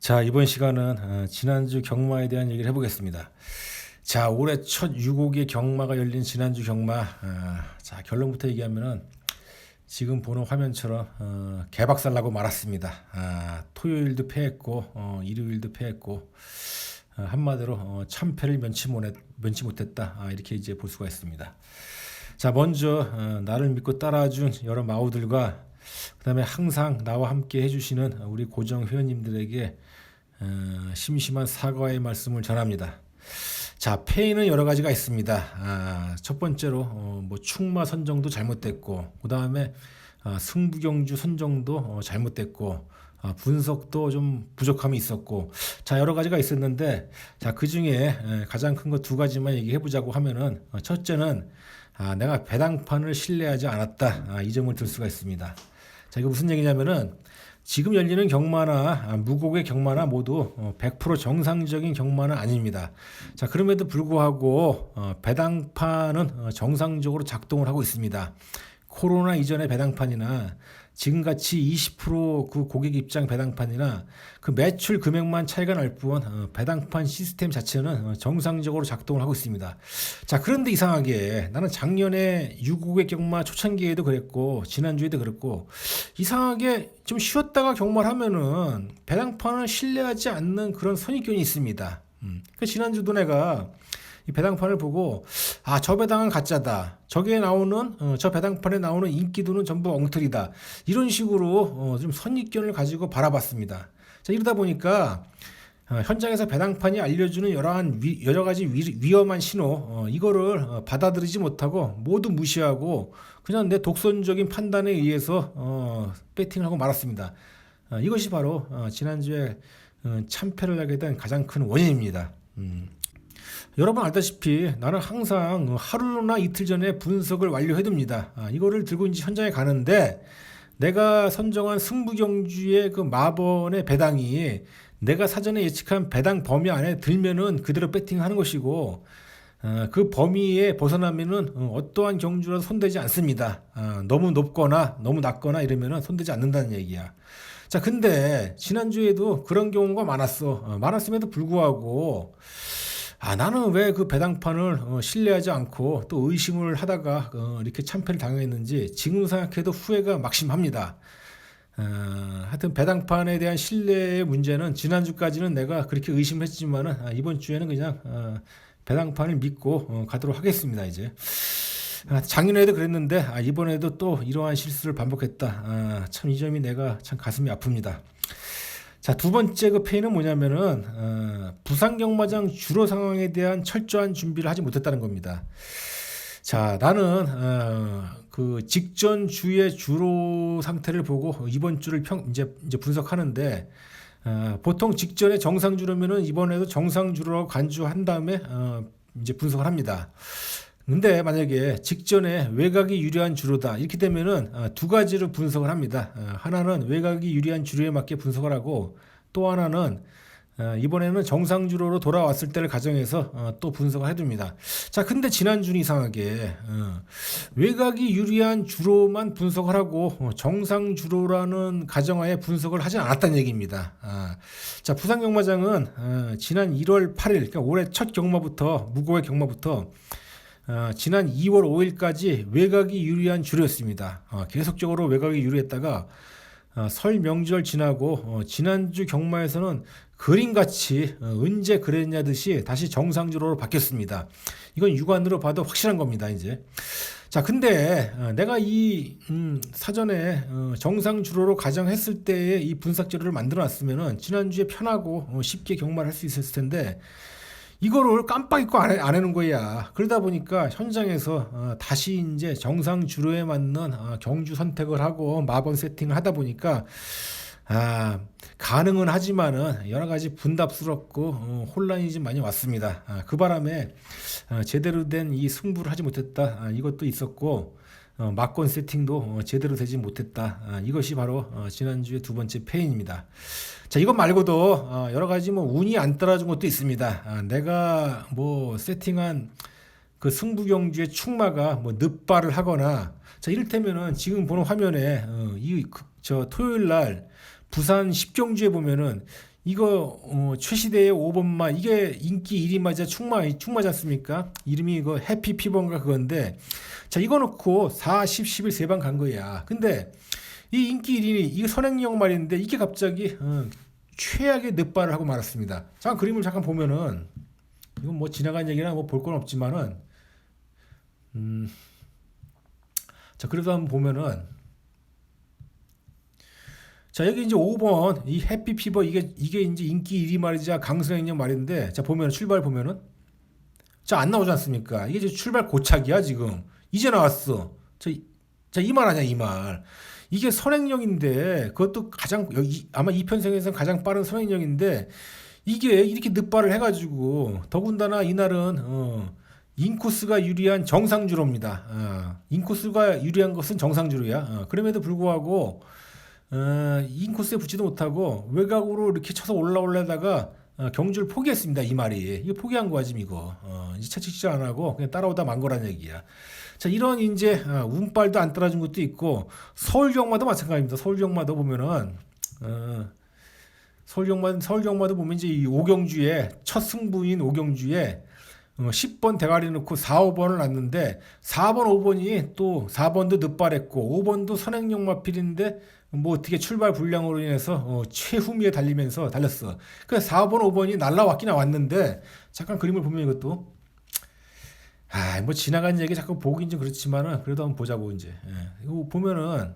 자, 이번 시간은 지난주 경마에 대한 얘기를 해보겠습니다. 자, 올해 첫 6억의 경마가 열린 지난주 경마. 자, 결론부터 얘기하면은 지금 보는 화면처럼 개박살 나고 말았습니다. 토요일도 패했고 일요일도 패했고 한마디로 참패를 면치 못했다. 이렇게 이제 볼 수가 있습니다. 자, 먼저 나를 믿고 따라준 여러 마우들과 그다음에 항상 나와 함께 해주시는 우리 고정 회원님들에게 심심한 사과의 말씀을 전합니다. 자, 패인은 여러 가지가 있습니다. 첫 번째로 뭐 충마 선정도 잘못됐고, 그 다음에 승부경주 선정도 잘못됐고, 분석도 좀 부족함이 있었고, 자, 여러 가지가 있었는데, 자, 그 중에 가장 큰 거 두 가지만 얘기해 보자고 하면은, 첫째는 내가 배당판을 신뢰하지 않았다. 이 점을 들 수가 있습니다. 자, 이거 무슨 얘기냐면은 지금 열리는 경마나 무곡의 경마나 모두 100% 정상적인 경마는 아닙니다. 자, 그럼에도 불구하고 배당판은 정상적으로 작동을 하고 있습니다. 코로나 이전의 배당판이나 지금같이 20%그 고객 입장 배당판이나 그 매출 금액만 차이가 날 뿐 배당판 시스템 자체는 정상적으로 작동을 하고 있습니다. 자, 그런데 이상하게 나는 작년에 유고객 경마 초창기에도 그랬고 지난주에도 그랬고 이상하게 좀 쉬었다가 경마를 하면은 배당판을 신뢰하지 않는 그런 선입견이 있습니다. 그 지난주도 내가 이 배당판을 보고 저 배당은 가짜다. 저게 나오는 저 배당판에 나오는 인기도는 전부 엉터리다. 이런 식으로 좀 선입견을 가지고 바라봤습니다. 자, 이러다 보니까 현장에서 배당판이 알려주는 여러 가지 위험한 신호 이거를 받아들이지 못하고 모두 무시하고 그냥 내 독선적인 판단에 의해서 배팅을 하고 말았습니다. 이것이 바로 지난주에 참패를 하게 된 가장 큰 원인입니다. 여러분 알다시피 나는 항상 하루나 이틀 전에 분석을 완료해둡니다. 이거를 들고 이제 현장에 가는데 내가 선정한 승부경주의 그 마번의 배당이 내가 사전에 예측한 배당 범위 안에 들면은 그대로 배팅하는 것이고 그 범위에 벗어나면은 어떠한 경주라도 손대지 않습니다. 너무 높거나 너무 낮거나 이러면은 손대지 않는다는 얘기야. 자, 근데 지난주에도 그런 경우가 많았음에도 불구하고 나는 왜 그 배당판을 신뢰하지 않고 또 의심을 하다가 이렇게 참패를 당했는지 지금 생각해도 후회가 막심합니다. 하여튼 배당판에 대한 신뢰의 문제는 지난주까지는 내가 그렇게 의심했지만은 이번 주에는 그냥 배당판을 믿고 가도록 하겠습니다. 이제 작년에도 그랬는데 이번에도 또 이러한 실수를 반복했다. 참 이 점이 내가 참 가슴이 아픕니다. 자, 두 번째 그 페인은 뭐냐면은 부산경마장 주로 상황에 대한 철저한 준비를 하지 못했다는 겁니다. 자, 나는 그 직전 주의 주로 상태를 보고 이번 주를 이제 분석하는데 보통 직전에 정상 주로면은 이번에도 정상 주로라고 간주한 다음에 이제 분석을 합니다. 근데 만약에 직전에 외곽이 유리한 주로다 이렇게 되면은 두 가지로 분석을 합니다. 하나는 외곽이 유리한 주로에 맞게 분석을 하고 또 하나는 이번에는 정상 주로로 돌아왔을 때를 가정해서 또 분석을 해둡니다. 자, 근데 지난주는 이상하게 외곽이 유리한 주로만 분석을 하고 정상 주로라는 가정하에 분석을 하지 않았다는 얘기입니다. 자, 부산경마장은 지난 1월 8일 그러니까 올해 첫 경마부터 무고의 경마부터 지난 2월 5일까지 외곽이 유리한 주로였습니다. 계속적으로 외곽이 유리했다가 설 명절 지나고 지난주 경마에서는 그림같이 언제 그랬냐 듯이 다시 정상주로로 바뀌었습니다. 이건 육안으로 봐도 확실한 겁니다. 이제 자, 근데 내가 이 사전에 정상주로로 가정했을 때의 이 분석 자료를 만들어 놨으면은 지난주에 편하고 쉽게 경마를 할 수 있었을 텐데 이거를 깜빡 잊고 안 해놓은 거야. 그러다 보니까 현장에서 다시 이제 정상 주로에 맞는 경주 선택을 하고 마번 세팅을 하다 보니까 가능은 하지만은 여러 가지 분답스럽고 혼란이 좀 많이 왔습니다. 그 바람에 제대로 된 이 승부를 하지 못했다. 이것도 있었고 막권 세팅도 제대로 되지 못했다. 이것이 바로 지난주의 두 번째 패인입니다. 자, 이것 말고도 여러 가지 뭐 운이 안 따라준 것도 있습니다. 내가 뭐 세팅한 그 승부경주의 충마가 뭐 늦발을 하거나 자, 이를테면은 지금 보는 화면에 저 토요일 날 부산 10경주에 보면은 이거 최시대의 5번마 이게 인기 1위마자 충마지 않습니까? 이름이 이거 해피피버인가 그건데 자 이거 놓고 4, 10, 11 세 방 간 거야. 근데 이 인기 1위 이거 선행용 말인데 이게 갑자기 최악의 늑발을 하고 말았습니다. 잠깐 그림을 잠깐 보면은 이건 뭐 지나간 얘기나 뭐 볼 건 없지만은 자 그래도 한번 보면은 자 여기 이제 5번 이 해피피버 이게 이제 인기 1위 말이자 강선행용 말인데 자 보면 출발 보면은 자 안 나오지 않습니까? 이게 이제 출발 고착이야 지금 이제 나왔어. 이 말 아니야 이 말. 이게 선행령인데 그것도 가장 여기 아마 이 편성에서는 가장 빠른 선행령인데 이게 이렇게 늦발을 해가지고 더군다나 이날은 인코스가 유리한 정상주로입니다. 인코스가 유리한 것은 정상주로야. 그럼에도 불구하고 인코스에 붙지도 못하고 외곽으로 이렇게 쳐서 올라오려다가 경주를 포기했습니다. 이 말이 이거 포기한 거야 지금 이거 이제 채찍질 안 하고 그냥 따라오다 만 거란 얘기야. 자 이런 이제 운빨도 안 따라준 것도 있고 서울경마도 마찬가지입니다. 서울경마도 보면은 서울경마도 보면 이제 이 오경주에 첫 승부인 오경주에 10번 대가리 넣고 4, 5번을 놨는데 4번, 5번이 또 4번도 늦발했고 5번도 선행용 마필인데 뭐 어떻게 출발 불량으로 인해서 최후미에 달렸어. 그래서 4번, 5번이 날라왔긴 왔는데 잠깐 그림을 보면 이것도 뭐 지나간 얘기 자꾸 보긴 좀 그렇지만은 그래도 한번 보자고 이제. 이거 보면은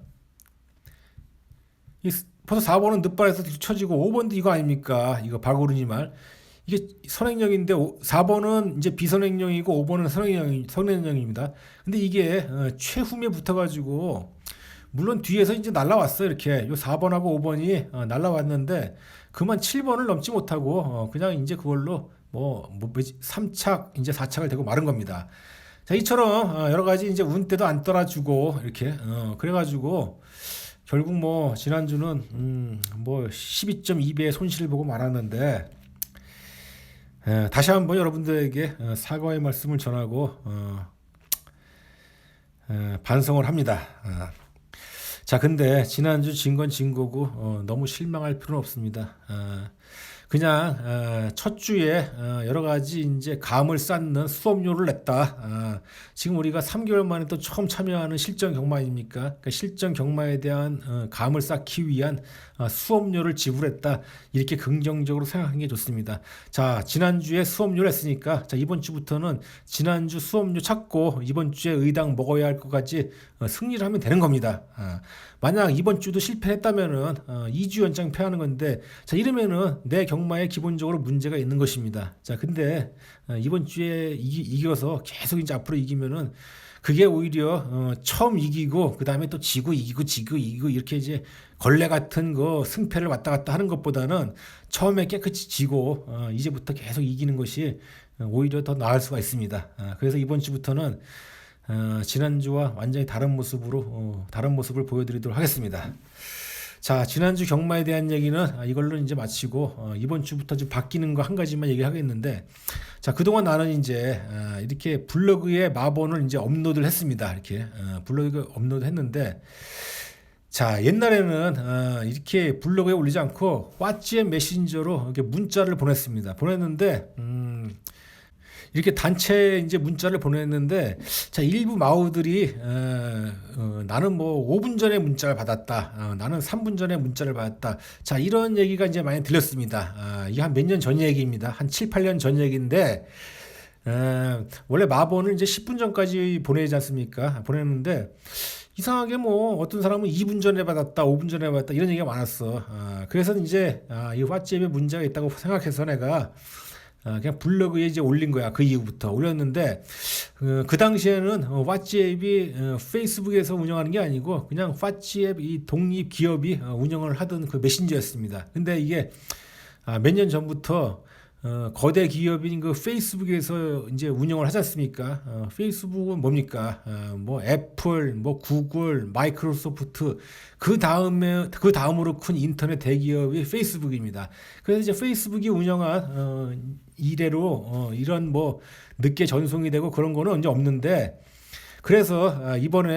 벌써 4번은 늦발에서 뒤쳐지고 5번도 이거 아닙니까? 이거 박오른이 말. 이게 선행령인데 4번은 이제 비선행령이고 5번은 선행령입니다. 근데 이게 최후미에 붙어가지고 물론 뒤에서 이제 날라왔어 이렇게 요 4번하고 5번이 날라왔는데 그만 7번을 넘지 못하고 그냥 이제 그걸로 뭐 3착 이제 4착을 되고 마른 겁니다. 자 이처럼 여러 가지 이제 운때도 안 따라주고 이렇게 그래가지고 결국 뭐 지난주는 뭐 12.2배의 손실을 보고 말았는데 다시 한번 여러분들에게 사과의 말씀을 전하고 반성을 합니다. 자 근데 지난주 진 건 진 거고 너무 실망할 필요는 없습니다. 그냥 첫 주에 여러 가지 이제 감을 쌓는 수업료를 냈다. 지금 우리가 3개월 만에 또 처음 참여하는 실전 경마 아닙니까? 그러니까 실전 경마에 대한 감을 쌓기 위한 수업료를 지불했다. 이렇게 긍정적으로 생각하는 게 좋습니다. 자, 지난주에 수업료를 했으니까 자, 이번 주부터는 지난주 수업료 찾고 이번 주에 의당 먹어야 할 것까지 승리를 하면 되는 겁니다. 만약 이번 주도 실패했다면은 2주 연장 패하는 건데 자 이러면은 내 경마에 기본적으로 문제가 있는 것입니다. 자 근데 이번 주에 이겨서 계속 이제 앞으로 이기면은 그게 오히려 처음 이기고 그 다음에 또 지고 이기고 이렇게 이제 걸레 같은 거 승패를 왔다 갔다 하는 것보다는 처음에 깨끗이 지고 이제부터 계속 이기는 것이 오히려 더 나을 수가 있습니다. 그래서 이번 주부터는 지난주와 완전히 다른 모습을 보여드리도록 하겠습니다. 자, 지난주 경마에 대한 얘기는 이걸로 이제 마치고 이번 주부터 좀 바뀌는 거 한 가지만 얘기하겠는데, 자 그동안 나는 이제 이렇게 블로그에 마본을 이제 업로드를 했습니다. 이렇게 블로그 업로드했는데, 자 옛날에는 이렇게 블로그에 올리지 않고 왓츠앱 메신저로 이렇게 문자를 보냈는데. 이렇게 단체 이제 문자를 보냈는데 자 일부 마우들이 나는 뭐 5분 전에 문자를 받았다. 나는 3분 전에 문자를 받았다. 자 이런 얘기가 이제 많이 들렸습니다. 이게 한 몇 년 전 얘기입니다. 한 7, 8년 전 얘기인데 원래 마본을 이제 10분 전까지 보내지 않습니까? 보냈는데 이상하게 뭐 어떤 사람은 2분 전에 받았다, 5분 전에 받았다 이런 얘기가 많았어. 그래서 이제 이 왓츠앱에 문제가 있다고 생각해서 내가 그냥 블로그에 이제 올린 거야. 그 이후부터 올렸는데 그 당시에는 왓츠앱이 페이스북에서 운영하는 게 아니고 그냥 왓츠앱 이 독립 기업이 운영을 하던 그 메신저였습니다. 근데 이게 몇 년 전부터 거대 기업인 그 페이스북에서 이제 운영을 하지 않습니까? 페이스북은 뭡니까? 뭐 애플, 뭐 구글, 마이크로소프트 그 다음으로 큰 인터넷 대기업이 페이스북입니다. 그래서 이제 페이스북이 운영한 이래로 이런 뭐 늦게 전송이 되고 그런 거는 이제 없는데 그래서 이번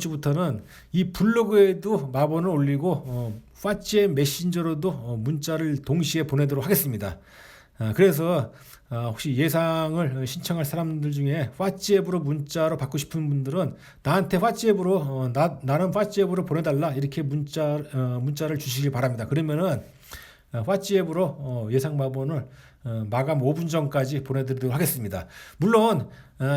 주부터는 이 블로그에도 마본을 올리고 왓츠앱 메신저로도 문자를 동시에 보내도록 하겠습니다. 그래서 혹시 예상을 신청할 사람들 중에 왓츠앱으로 문자로 받고 싶은 분들은 나한테 왓츠앱으로 나는 왓츠앱으로 보내달라 이렇게 문자를 주시길 바랍니다. 그러면은 왓츠앱으로 예상 마본을 마감 5분 전까지 보내드리도록 하겠습니다. 물론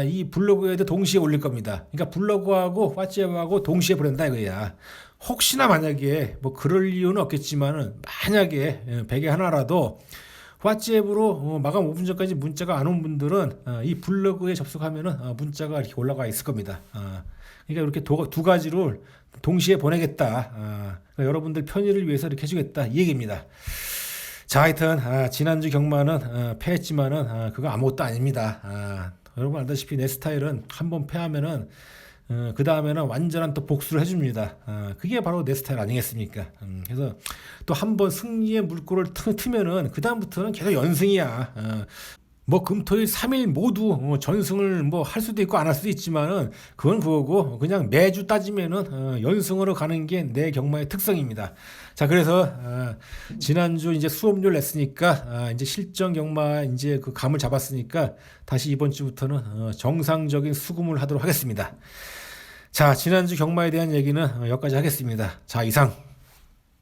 이 블로그에도 동시에 올릴 겁니다. 그러니까 블로그하고 왓츠앱하고 동시에 보낸다 이거야. 혹시나 만약에 뭐 그럴 이유는 없겠지만은 만약에 100에 하나라도 왓츠앱으로 마감 5분 전까지 문자가 안 온 분들은 이 블로그에 접속하면은 문자가 이렇게 올라가 있을 겁니다. 그러니까 이렇게 두 가지를 동시에 보내겠다. 그러니까 여러분들 편의를 위해서 이렇게 해주겠다 이 얘기입니다. 자, 하여튼 지난주 경마는 패했지만은 그거 아무것도 아닙니다. 여러분 알다시피 내 스타일은 한번 패하면은 그 다음에는 완전한 또 복수를 해줍니다. 그게 바로 내 스타일 아니겠습니까? 그래서 또 한번 승리의 물꼬를 트면은 그 다음부터는 계속 연승이야. 뭐 금토일 3일 모두 전승을 뭐 할 수도 있고 안 할 수도 있지만은 그건 그거고 그냥 매주 따지면은 연승으로 가는 게 내 경마의 특성입니다. 자, 그래서 지난주 이제 수업료를 냈으니까 이제 실전 경마 이제 그 감을 잡았으니까 다시 이번 주부터는 정상적인 수금을 하도록 하겠습니다. 자, 지난주 경마에 대한 얘기는 여기까지 하겠습니다. 자, 이상.